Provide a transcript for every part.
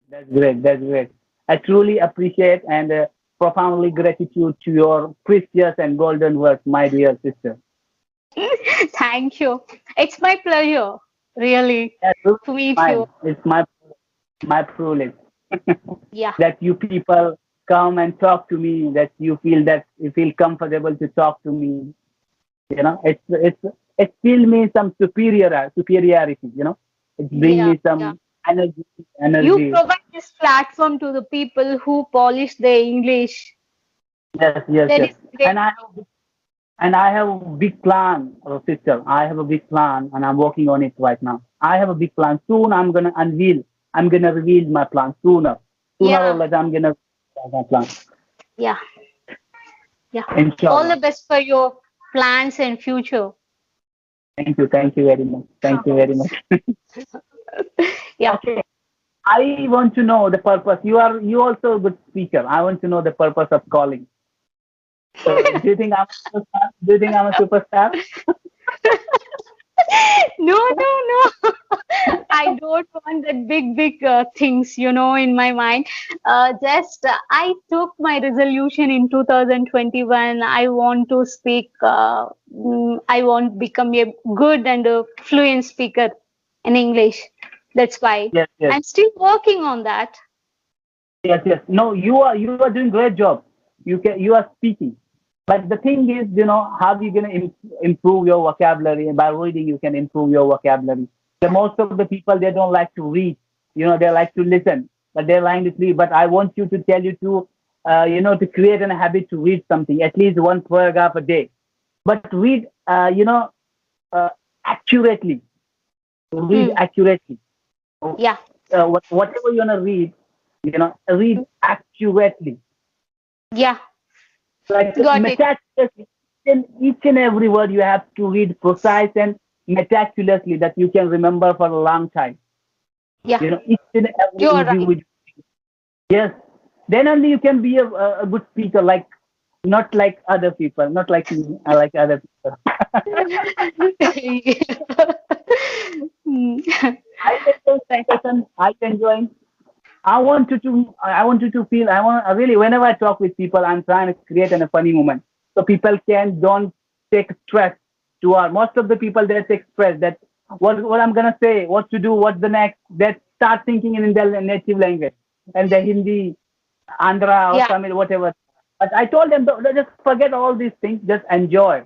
That's great. That's great. I truly appreciate and profoundly gratitude to your precious and golden work, my dear sister. Thank you. It's my pleasure, really, That's really to meet you. mine. It's my privilege Yeah, that you people come and talk to me. That you feel comfortable to talk to me. You know, it feel me some superiority. You know, it bring yeah, me yeah. some energy. You Energy. provide this platform to the people who polish their English. Yes, yes, That yes. is great. And I have a big plan, sister. I have a big plan, and I'm working on it right now. I have a big plan. Soon I'm gonna reveal my plan sooner or Yeah, later. I'm gonna reveal my plan. yeah, yeah. All Inshallah. the best for your plans and future. Thank you very much. Thank you very much. Yeah. Okay. I want to know the purpose. You also a good speaker. I want to know the purpose of calling. So, do you think I'm a superstar? Do you think I'm a superstar? No, no, no. I don't want that big things, in my mind. Just I took my resolution in 2021. I want to speak. I want to become a good and a fluent speaker in English. That's why Yes, yes. I'm still working on that. Yes, yes. No, you are doing great job. You are speaking, but the thing is, how you gonna improve your vocabulary? By reading, you can improve your vocabulary. The most of the people they don't like to read. They like to listen, but they're lying to read. But I want you to tell you to, to create a habit to read something at least one paragraph a day. But read, uh, accurately. Read Hmm. accurately. Yeah. Whatever you wanna read, read accurately, Yeah. like Got it. meticulously. In each and every word you have to read precise and meticulously that you can remember for a long time. Yeah. Each and every You're right. individual. Yes, then only you can be a good speaker, like not like other people, not like me, I like other people. Hmm. I enjoy this session. I enjoy. I want you to feel. I really. Whenever I talk with people, I'm trying to create a funny moment so people can don't take stress. Most of the people they take stress that what I'm gonna say, what to do, what's the next. They start thinking in their native language and the Hindi, Andhra or Yeah. Tamil, whatever. But I told them, don't, just forget all these things. Just enjoy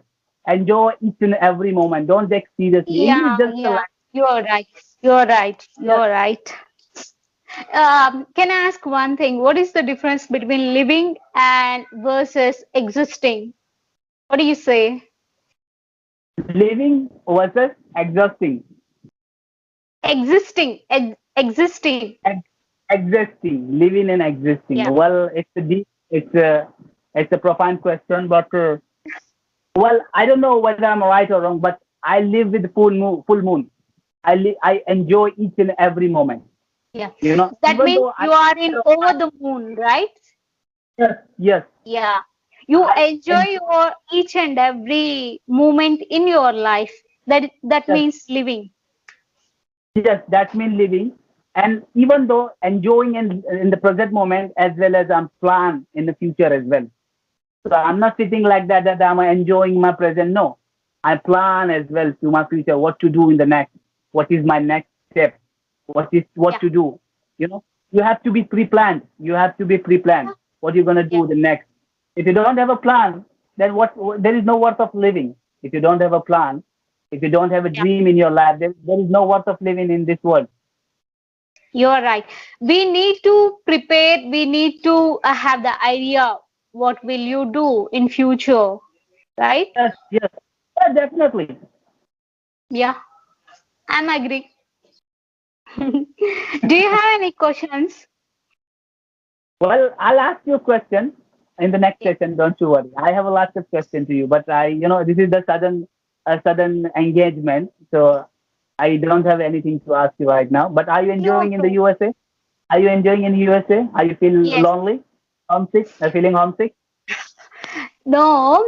each and every moment. Don't take seriously. English Yeah. is just a Yeah. language. You're right. You're right. Yes. You're right. Can I ask one thing? What is the difference between living and versus existing? What do you say? Living versus exhausting. Existing. Ex- Existing, living and existing. Yeah. Well, it's a profound question, but well, I don't know whether I'm right or wrong, but I live with full moon. Full moon. I enjoy each and every moment. Yeah. That Even means though you are in over the moon, right? yes, yes, Yeah. You I enjoy enjoy. your each and every moment in your life. That Yes, means living. yes, that means living. And even though enjoying in the present moment as well as I'm plan in the future as well. So I'm not sitting like that I'm enjoying my present. No, I plan as well to my future, what to do in the next, what is my next step, what Yeah. to do. You have to be pre-planned. You have to be pre-planned. What you're gonna Yeah. do the next. If you don't have a plan, then there is no worth of living. If you don't have a plan, if you don't have a Yeah. dream in your life, there is no worth of living in this world. You're right. We need to prepare. We need to have the idea. What will you do in future? Right? Yes, yes, yeah, definitely. Yeah. I'm agree. Do you have any questions? Well, I'll ask you a question in the next Yeah. session. Don't you worry. I have a lot of questions to you, but this is the sudden engagement, so I don't have anything to ask you right now. But are you No, enjoying in the no. USA? Are you enjoying in USA? Are you feel Yes. lonely, homesick? Are feeling homesick? No,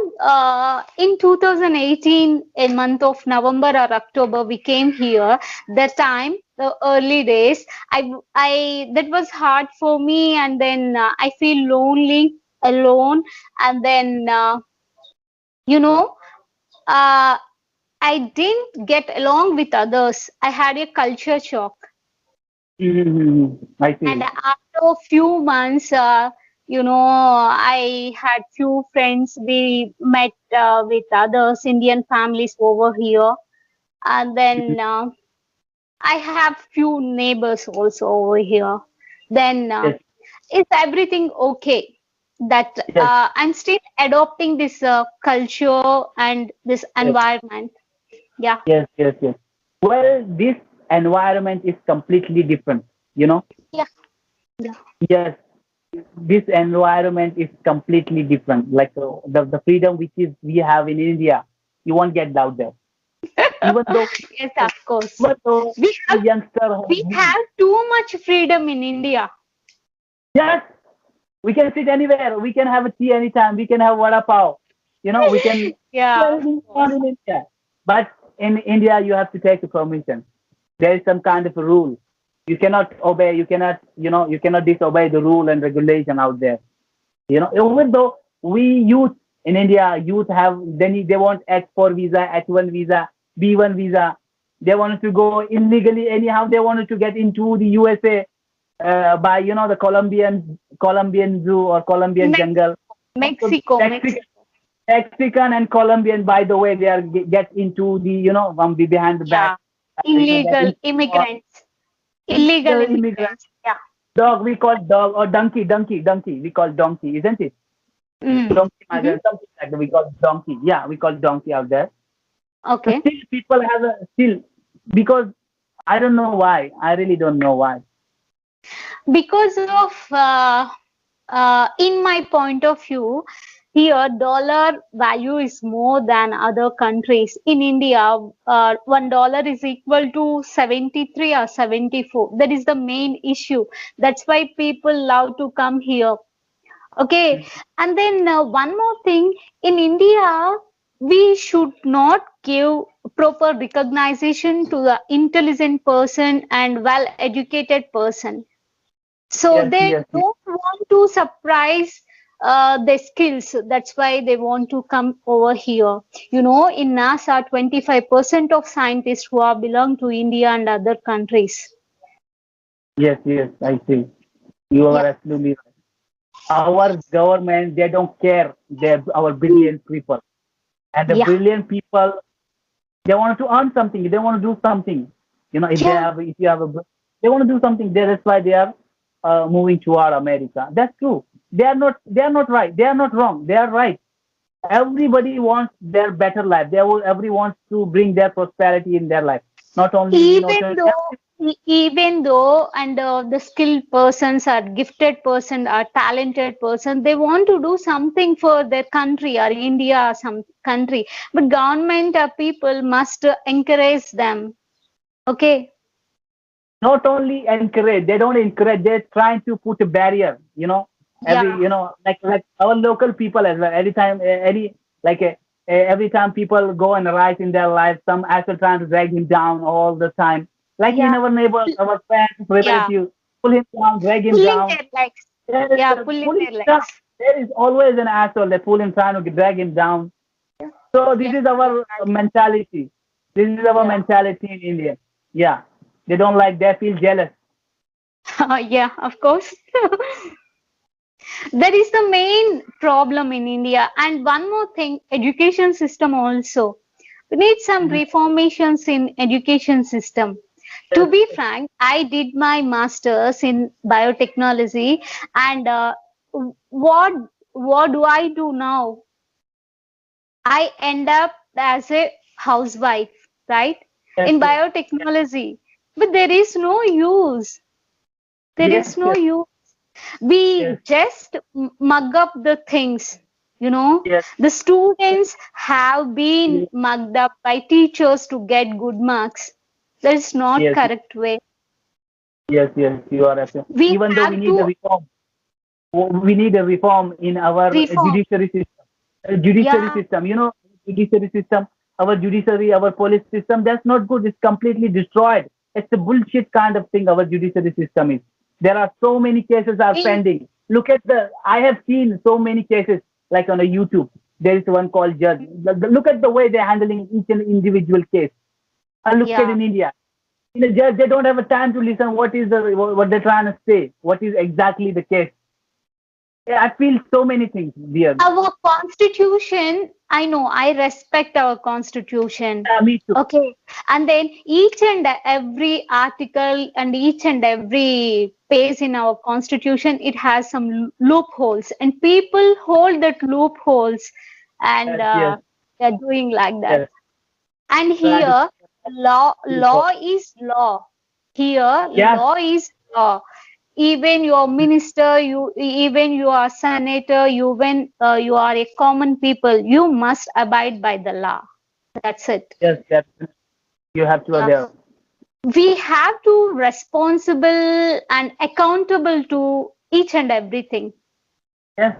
in 2018, in month of November or October, we came here. That time the early days. I that was hard for me, and then I feel lonely, alone, and then you know, uh, I didn't get along with others. I had a culture shock. I And see. after a few months, I had few friends. We met with others, Indian families over here. And Mhm. then I have few neighbors also over here. Then Yes, is everything okay? That yes, I'm still adopting this culture and this yes, environment. Yeah, yes. Well, this environment is completely different, you know. yeah, yeah. Yes, this environment is completely different. Like the freedom which is we have in India, you won't get out there. Even though, Yes, of course. even though We a have youngster, we have too much freedom in India. yes, we can sit anywhere. We can have a tea anytime. We can have vada pav. We can do Yeah, of anything we want course. in India. But in India, you have to take a permission. There is some kind of a rule. You cannot obey. You cannot disobey the rule and regulation out there. Even though we youth in India, youth have they want H4 visa, H1 visa, B1 visa. They wanted to go illegally anyhow. They wanted to get into the USA by the Colombian zoo or Colombian jungle. So Mexico, Mexican, Mexico. Mexican and Colombian, by the way, they are get into the from the behind the back. Yeah. Illegal That immigrants. Illegal illegal immigrant immigrants. Yeah. dog we call dog or donkey we call donkey, isn't it? Mm. Donkey Hmm. migrant, something like that. We call donkey. Yeah, we call donkey out there. So Okay. still people have a still because I don't know why. I really don't know why. Because of, in my point of view, here dollar value is more than other countries. In India, $1 is equal to 73 or 74. That is the main issue. That's why people love to come here. Okay, and then one more thing, in India, we should not give proper recognition to the intelligent person and well-educated person. So Yes, they yes, yes. don't want to surprise their skills. That's why they want to come over here. In NASA, 25% of scientists who are belong to India and other countries. Yes, I see. You Yeah. are absolutely right. Our government, they don't care. They're our brilliant people. And the Yeah. brilliant people, they want to earn something. They want to do something. Yeah. If you have they want to do something. That's why they are moving toward America. That's true. They are not right. They are not wrong. They are right. Everybody wants their better life. Everybody wants to bring their prosperity in their life. Not only, even not only though Even though and the skilled persons are gifted person are talented person, they want to do something for their country or India or some country, but government or people must encourage them. Okay. not only encourage, they don't encourage, they're trying to put a barrier, Yeah. like our local people as well. Every time, every time people go and rise in their life, some actually trying to drag him down all the time. Like in Yeah. our neighbors, our friends, Yeah. relative, pull him down, drag him Pulling down. their legs. There is Yeah, a pulling pulling their legs. stuff. There is always an asshole that pull him, trying to drag him down. So this Yeah, is you're our right. mentality. This is our Yeah. mentality in India. Yeah, they don't like. They feel jealous. Yeah, of course. That is the main problem in India. And one more thing, education system also. We need some Mhm. reformations in education system. To Yes, be frank, I did my masters in biotechnology, and what what do I do now? I end up as a housewife, right? yes, In yes, biotechnology, but there is no use. There yes, is no yes, use. We yes, just mug up the things. yes, The students have been yes, mugged up by teachers to get good marks. That is not yes, correct way. yes. You are absolutely. We Even though we have need a to reform, we need a reform in our reform. judiciary system. Judiciary Yeah, system, judiciary system, our judiciary, our police system. That's not good. It's completely destroyed. It's a bullshit kind of thing our judiciary system is. There are so many cases are In, pending. Look at I have seen so many cases like on a YouTube. There is one called judge. Look at the way they're handling each and individual case. And look at yeah. in India. In a judge, they don't have a time to listen what they're trying to say, what is exactly the case. Yeah, I feel so many things, dear. Our constitution, I know, I respect our constitution. Me too. Okay. And then each and every article and each and every page in our constitution, it has some loopholes, and people hold that loopholes, and Yes, they're doing like that. yes. And Try to here, law is law. Here, yes, law is law. Even your minister, even you are senator, even you are a common people, you must abide by the law. That's it. yes, yes. You have to Yeah. adhere. We have to responsible and accountable to each and everything. Yes.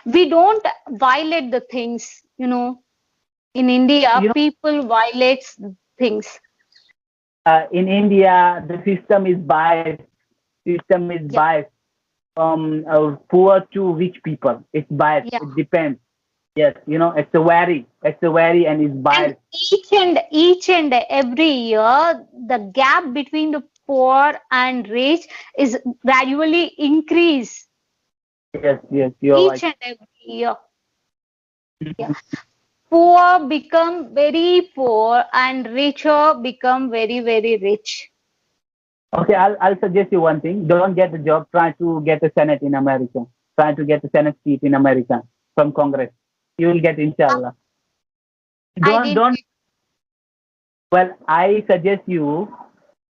We don't violate the things, In India, You know, people violates things. in India, the system is biased. System is Yeah. biased from poor to rich people. It's biased. Yeah. It depends. Yes, it's a vary. It's a vary and it's And biased. each and every year, the gap between the poor and rich is gradually increase Yes, yes, you're each right. and every year. Yeah. Poor become very poor and richer become very, very rich. Okay, I'll suggest you one thing. Don't get a job. Try to get a Senate in America. Try to get a Senate seat in America from Congress. You will get, inshallah. I did. Don't. Well, I suggest you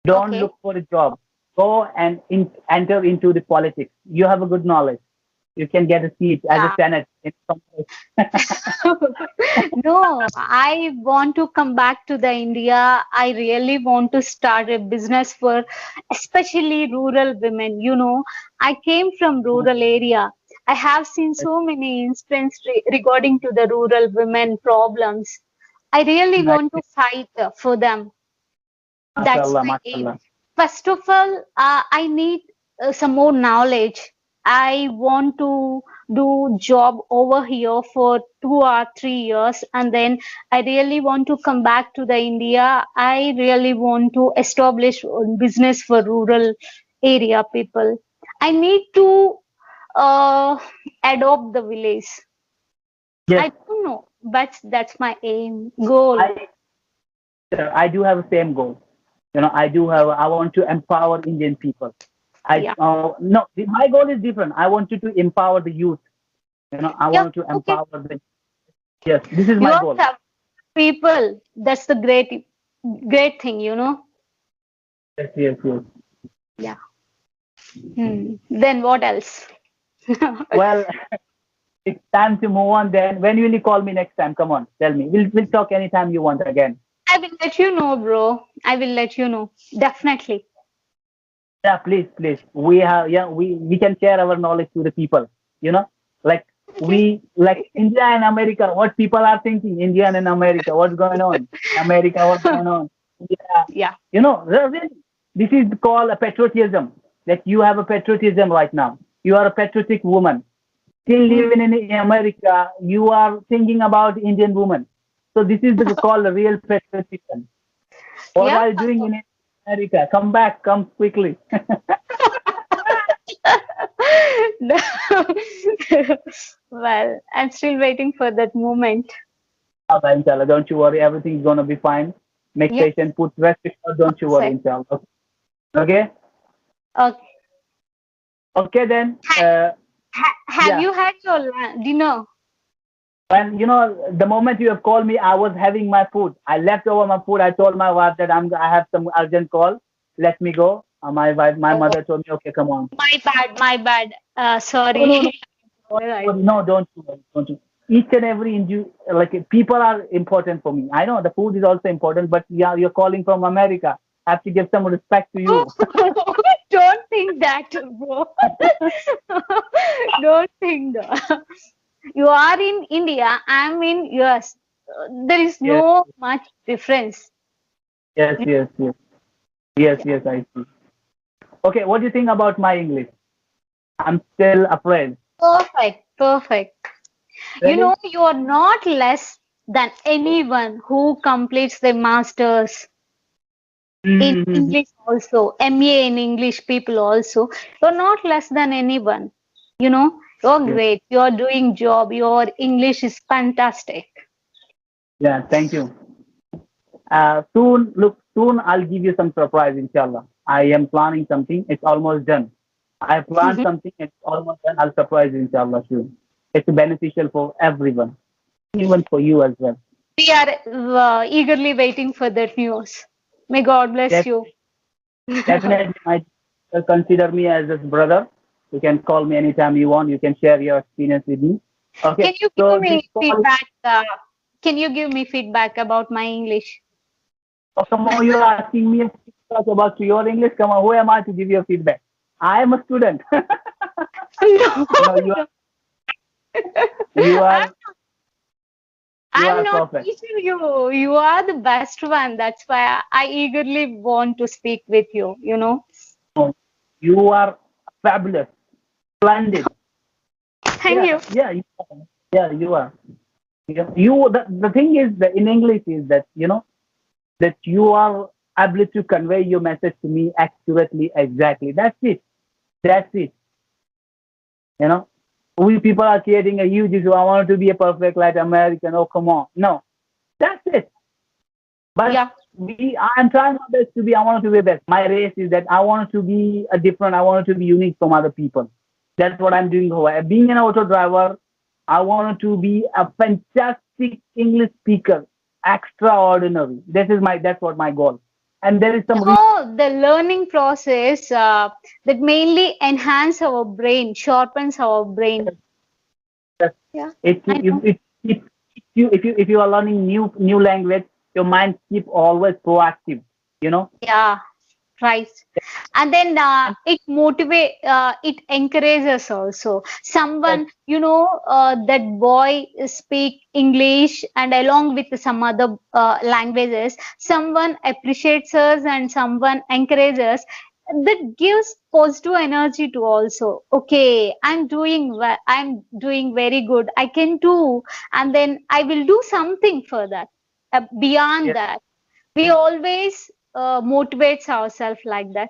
don't Okay. look for a job. Go and enter into the politics. You have a good knowledge. You can get a seat as a Yeah. Senate in Congress. No, I want to come back to the India. I really want to start a business for especially rural women. I came from rural area. I have seen so many instances regarding to the rural women problems. I really Nice. want to fight for them. That's Mashallah, my aim. mashallah. First of all, I need some more knowledge. I want to do job over here for 2 or 3 years, and then I really want to come back to the India. I really want to establish business for rural area people. I need to uh, adopt the village. I Yes, don't know, but that's my aim, goal. I do have the same goal. I want to empower Indian people. Yeah. No, my goal is different. I want you to empower the youth. I Yeah. want to Okay. empower yes, this is You my are goal. people. That's the great thing. Yes, yes, yes. Yeah. Then what else? Well, it's time to move on then. When will you call me next time? Come on, tell me. We'll talk anytime you want again. I will let you know, bro. I will let you know. Definitely. Yeah, please, please. We can share our knowledge to the people. Like India and America, what people are thinking, India and America, what's going on? America, what's going on? Yeah. Yeah. Really, this is called a patriotism. That you have a patriotism right now. You are a patriotic woman. Still living in America, you are thinking about Indian woman. So this is called a real patriotism. What Yeah. are you doing in America? Come back, come quickly. Well, I'm still waiting for that moment. Allah, inshallah, don't you worry, everything's gonna be fine. Make Yeah. patient, put rest assured, don't you worry, inshallah. Okay? Okay. Okay then. Have Yeah. you had your dinner? When the moment you have called me, I was having my food. I left over my food. I told my wife that I have some urgent call. Let me go. My mother told me, okay, come on. My bad. My bad. Sorry. No. Alright. No, don't you worry, don't you. Each and every people are important for me. I know the food is also important, but yeah, you're calling from America. I have to give some respect to you. Don't think that, bro. Don't think that. You are in India. I'm in US. There is Yes. no much difference. Yes. Yes, Yeah. yes, I see. Okay, what do you think about my English? I'm still afraid. Perfect, perfect. You Really? know, you are not less than anyone who completes their masters in Mm-hmm. English also, MA in English people also. You're not less than anyone. You know, you're Yes. great. You're doing job. Your English is fantastic. Yeah, thank you. Soon I'll give you some surprise, inshallah. I am planning something. It's almost done. I planned something. It's almost done. I'll surprise you, inshallah, soon. It's beneficial for everyone, even for you as well. We are eagerly waiting for that news. May God bless you. Definitely, definitely, my consider me as a brother. You can call me anytime you want. You can share your experience with me. Okay, Can you give so this me call. feedback? Can you give me feedback about my English? Oh, come on, you're asking me about your English. Come on, who am I to give you a feedback? I am a student. No, you know, you are, no. you I'm, are, you I'm are not perfect. teaching you. You are the best one. That's why I eagerly want to speak with you, you know. No, you are fabulous, splendid. Thank Yeah, you. yeah, yeah, you are. The thing is that in English is that that you are able to convey your message to me accurately, exactly. That's it. That's it. You know, we people are creating a huge issue. I want to be a perfect like American. Oh, come on. No, that's it. But Yeah. I'm trying my best to be. I want to be best. My race is that I want to be a different. I want to be unique from other people. That's what I'm doing. Being an auto driver, I want to be a fantastic English speaker, extraordinary. This is my. That's what my goal. And there is You some know, the learning process that mainly enhance our brain, sharpens our brain. research. Yeah, It I know. if you are learning new language, your mind keep always proactive. You know. Yeah, right. And then it motivate, it encourages also. Yes, Someone, you know, that boy speak English and along with some other languages, someone appreciates us and someone encourages. That gives positive energy to also. Okay, I'm doing well. I'm doing very good. I can do, and then I will do something for that. Beyond yes, that, we always motivates ourselves like that.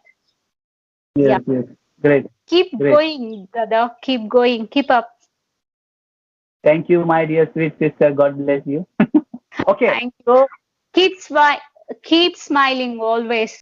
Yeah. yes, yes. Great, Keep great. going, brother. Keep going. Keep up. Thank you, my dear sweet sister. God bless you. Okay, Thank you. so Keep smiling always.